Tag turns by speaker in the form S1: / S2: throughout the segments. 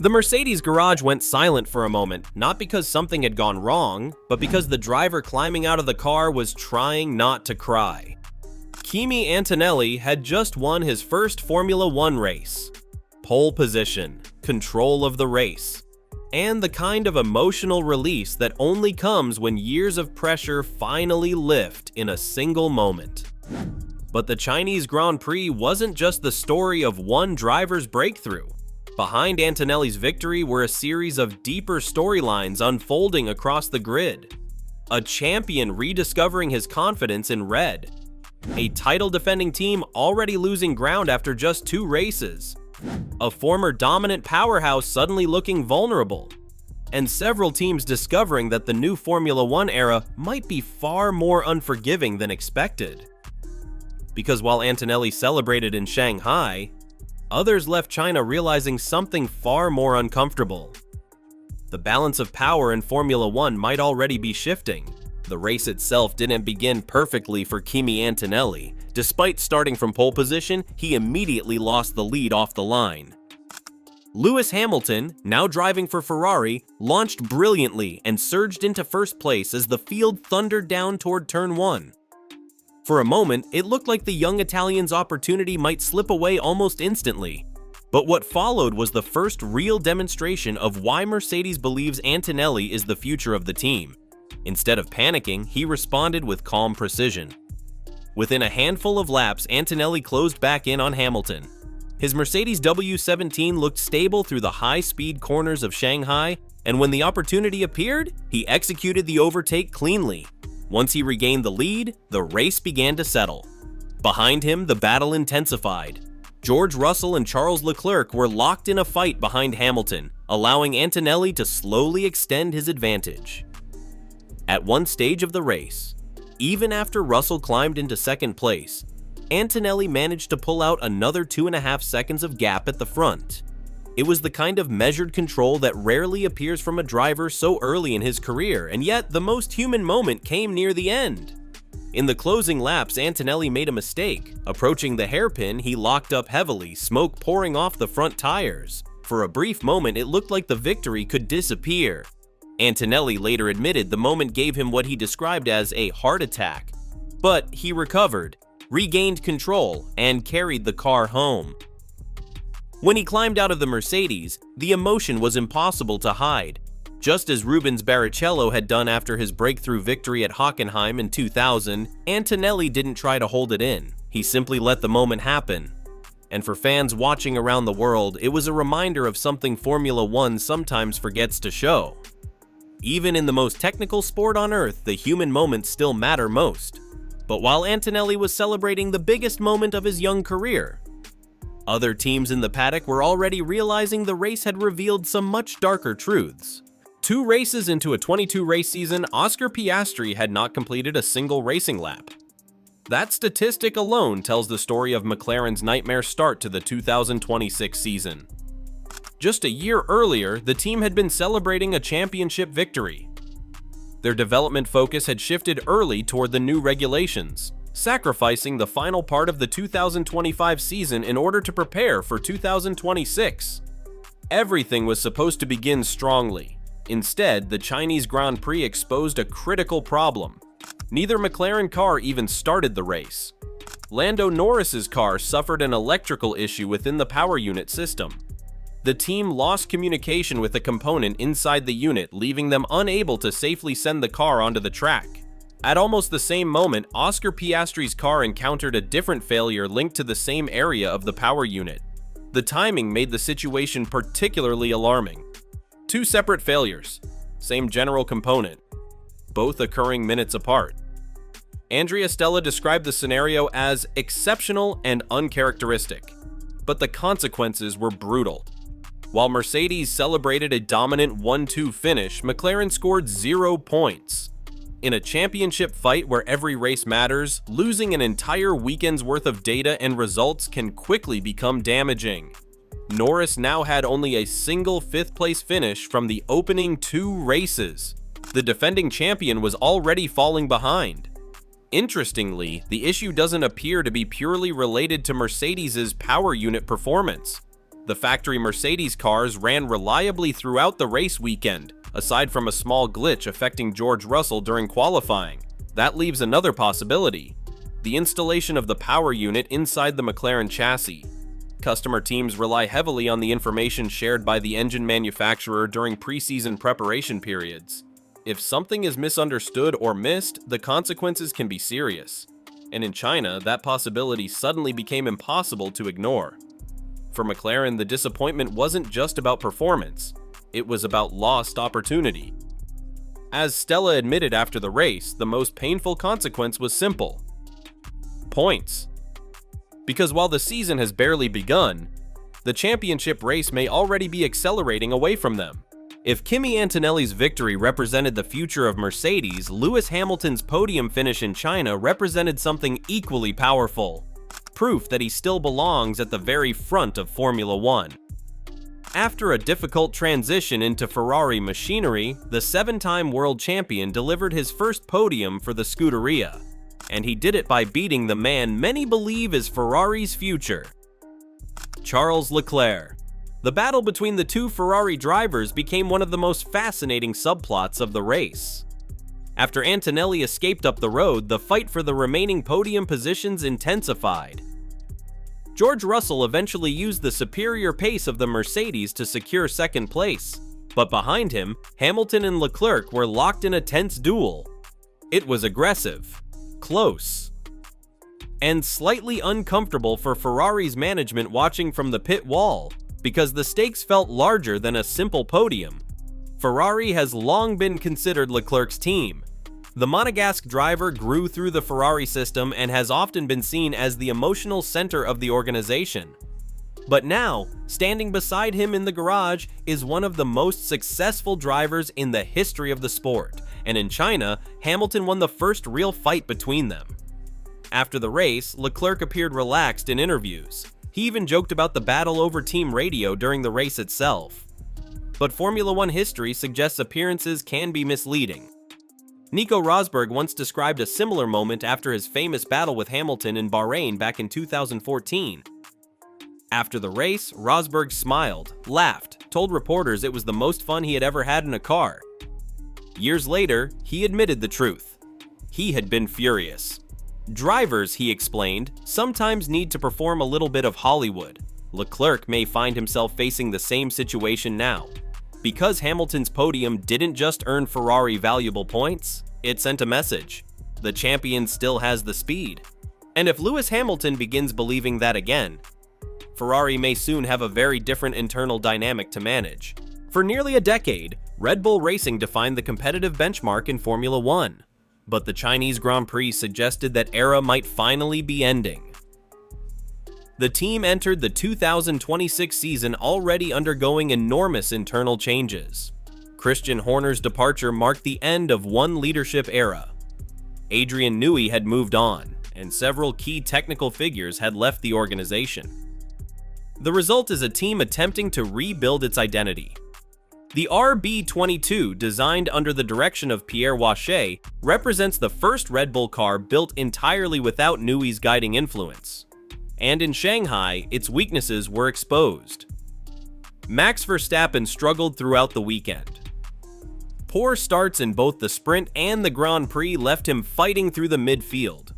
S1: The Mercedes garage went silent for a moment, not because something had gone wrong, but because the driver climbing out of the car was trying not to cry. Kimi Antonelli had just won his first Formula One race. Pole position, control of the race, and the kind of emotional release that only comes when years of pressure finally lift in a single moment. But the Chinese Grand Prix wasn't just the story of one driver's breakthrough. Behind Antonelli's victory were a series of deeper storylines unfolding across the grid. A champion rediscovering his confidence in red. A title-defending team already losing ground after just 2 races. A former dominant powerhouse suddenly looking vulnerable. And several teams discovering that the new Formula One era might be far more unforgiving than expected. Because while Antonelli celebrated in Shanghai, others left China realizing something far more uncomfortable. The balance of power in Formula One might already be shifting. The race itself didn't begin perfectly for Kimi Antonelli. Despite starting from pole position, he immediately lost the lead off the line. Lewis Hamilton, now driving for Ferrari, launched brilliantly and surged into first place as the field thundered down toward turn 1. For a moment, it looked like the young Italian's opportunity might slip away almost instantly. But what followed was the first real demonstration of why Mercedes believes Antonelli is the future of the team. Instead of panicking, he responded with calm precision. Within a handful of laps, Antonelli closed back in on Hamilton. His Mercedes W17 looked stable through the high-speed corners of Shanghai, and when the opportunity appeared, he executed the overtake cleanly. Once he regained the lead, the race began to settle. Behind him, the battle intensified. George Russell and Charles Leclerc were locked in a fight behind Hamilton, allowing Antonelli to slowly extend his advantage. At one stage of the race, even after Russell climbed into second place, Antonelli managed to pull out another 2.5 seconds of gap at the front. It was the kind of measured control that rarely appears from a driver so early in his career, and yet the most human moment came near the end. In the closing laps, Antonelli made a mistake. Approaching the hairpin, he locked up heavily, smoke pouring off the front tires. For a brief moment, it looked like the victory could disappear. Antonelli later admitted the moment gave him what he described as a heart attack. But he recovered, regained control, and carried the car home. When he climbed out of the Mercedes, the emotion was impossible to hide. Just as Rubens Barrichello had done after his breakthrough victory at Hockenheim in 2000, Antonelli didn't try to hold it in. He simply let the moment happen. And for fans watching around the world, it was a reminder of something Formula One sometimes forgets to show. Even in the most technical sport on earth, the human moments still matter most. But while Antonelli was celebrating the biggest moment of his young career, other teams in the paddock were already realizing the race had revealed some much darker truths. 2 races into a 22-race season, Oscar Piastri had not completed a single racing lap. That statistic alone tells the story of McLaren's nightmare start to the 2026 season. Just a year earlier, the team had been celebrating a championship victory. Their development focus had shifted early toward the new regulations, sacrificing the final part of the 2025 season in order to prepare for 2026. Everything was supposed to begin strongly. Instead, the Chinese Grand Prix exposed a critical problem. Neither McLaren car even started the race. Lando Norris's car suffered an electrical issue within the power unit system. The team lost communication with a component inside the unit, leaving them unable to safely send the car onto the track. At almost the same moment, Oscar Piastri's car encountered a different failure linked to the same area of the power unit. The timing made the situation particularly alarming. 2 separate failures, same general component, both occurring minutes apart. Andrea Stella described the scenario as exceptional and uncharacteristic, but the consequences were brutal. While Mercedes celebrated a dominant 1-2 finish, McLaren scored 0 points. In a championship fight where every race matters, losing an entire weekend's worth of data and results can quickly become damaging. Norris now had only a single 5th-place finish from the opening 2 races. The defending champion was already falling behind. Interestingly, the issue doesn't appear to be purely related to Mercedes' power unit performance. The factory Mercedes cars ran reliably throughout the race weekend, aside from a small glitch affecting George Russell during qualifying. That leaves another possibility: the installation of the power unit inside the McLaren chassis. Customer teams rely heavily on the information shared by the engine manufacturer during preseason preparation periods. If something is misunderstood or missed, the consequences can be serious. And in China, that possibility suddenly became impossible to ignore. For McLaren, the disappointment wasn't just about performance, it was about lost opportunity. As Stella admitted after the race, the most painful consequence was simple: points. Because while the season has barely begun, the championship race may already be accelerating away from them. If Kimi Antonelli's victory represented the future of Mercedes, Lewis Hamilton's podium finish in China represented something equally powerful: proof that he still belongs at the very front of Formula One. After a difficult transition into Ferrari machinery, the 7-time world champion delivered his first podium for the Scuderia. And he did it by beating the man many believe is Ferrari's future: Charles Leclerc. The battle between the two Ferrari drivers became one of the most fascinating subplots of the race. After Antonelli escaped up the road, the fight for the remaining podium positions intensified. George Russell eventually used the superior pace of the Mercedes to secure second place, but behind him, Hamilton and Leclerc were locked in a tense duel. It was aggressive, close, and slightly uncomfortable for Ferrari's management watching from the pit wall, because the stakes felt larger than a simple podium. Ferrari has long been considered Leclerc's team. The Monegasque driver grew through the Ferrari system and has often been seen as the emotional center of the organization. But now, standing beside him in the garage is one of the most successful drivers in the history of the sport, and in China, Hamilton won the first real fight between them. After the race, Leclerc appeared relaxed in interviews. He even joked about the battle over team radio during the race itself. But Formula One history suggests appearances can be misleading. Nico Rosberg once described a similar moment after his famous battle with Hamilton in Bahrain back in 2014. After the race, Rosberg smiled, laughed, told reporters it was the most fun he had ever had in a car. Years later, he admitted the truth: he had been furious. Drivers, he explained, sometimes need to perform a little bit of Hollywood. Leclerc may find himself facing the same situation now. Because Hamilton's podium didn't just earn Ferrari valuable points, it sent a message: the champion still has the speed. And if Lewis Hamilton begins believing that again, Ferrari may soon have a very different internal dynamic to manage. For nearly a decade, Red Bull Racing defined the competitive benchmark in Formula One. But the Chinese Grand Prix suggested that era might finally be ending. The team entered the 2026 season already undergoing enormous internal changes. Christian Horner's departure marked the end of one leadership era. Adrian Newey had moved on, and several key technical figures had left the organization. The result is a team attempting to rebuild its identity. The RB22, designed under the direction of Pierre Wache, represents the first Red Bull car built entirely without Newey's guiding influence. And in Shanghai, its weaknesses were exposed. Max Verstappen struggled throughout the weekend. Poor starts in both the sprint and the Grand Prix left him fighting through the midfield.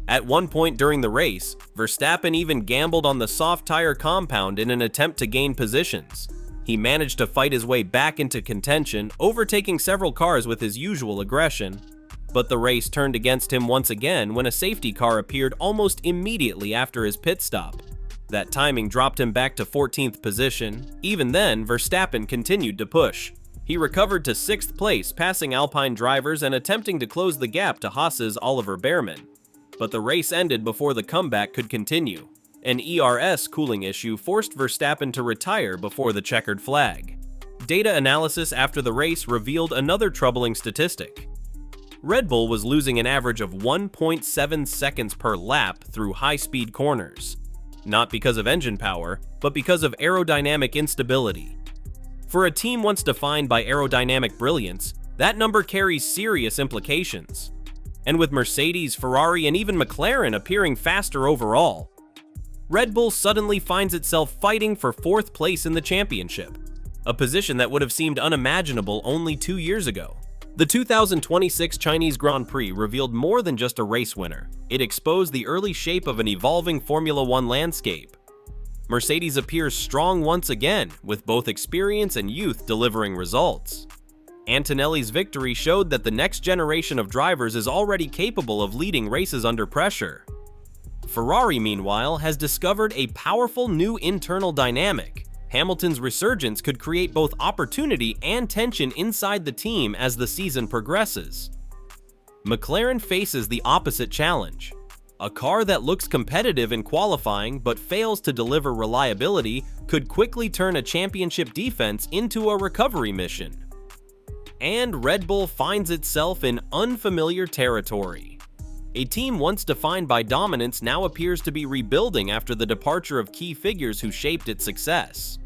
S1: At one point during the race, Verstappen even gambled on the soft tire compound in an attempt to gain positions. He managed to fight his way back into contention, overtaking several cars with his usual aggression. But the race turned against him once again when a safety car appeared almost immediately after his pit stop. That timing dropped him back to 14th position. Even then, Verstappen continued to push. He recovered to 6th place, passing Alpine drivers and attempting to close the gap to Haas's Oliver Behrman. But the race ended before the comeback could continue. An ERS cooling issue forced Verstappen to retire before the checkered flag. Data analysis after the race revealed another troubling statistic. Red Bull was losing an average of 1.7 seconds per lap through high-speed corners. Not because of engine power, but because of aerodynamic instability. For a team once defined by aerodynamic brilliance, that number carries serious implications. And with Mercedes, Ferrari, and even McLaren appearing faster overall, Red Bull suddenly finds itself fighting for 4th place in the championship, a position that would have seemed unimaginable only 2 years ago. The 2026 Chinese Grand Prix revealed more than just a race winner. It exposed the early shape of an evolving Formula One landscape. Mercedes appears strong once again, with both experience and youth delivering results. Antonelli's victory showed that the next generation of drivers is already capable of leading races under pressure. Ferrari, meanwhile, has discovered a powerful new internal dynamic. Hamilton's resurgence could create both opportunity and tension inside the team as the season progresses. McLaren faces the opposite challenge. A car that looks competitive in qualifying but fails to deliver reliability could quickly turn a championship defense into a recovery mission. And Red Bull finds itself in unfamiliar territory. A team once defined by dominance now appears to be rebuilding after the departure of key figures who shaped its success.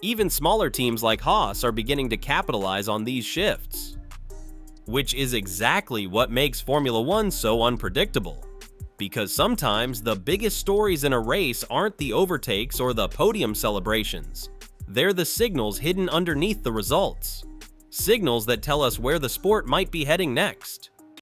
S1: Even smaller teams like Haas are beginning to capitalize on these shifts, which is exactly what makes Formula One so unpredictable. Because sometimes the biggest stories in a race aren't the overtakes or the podium celebrations. They're the signals hidden underneath the results. Signals that tell us where the sport might be heading next.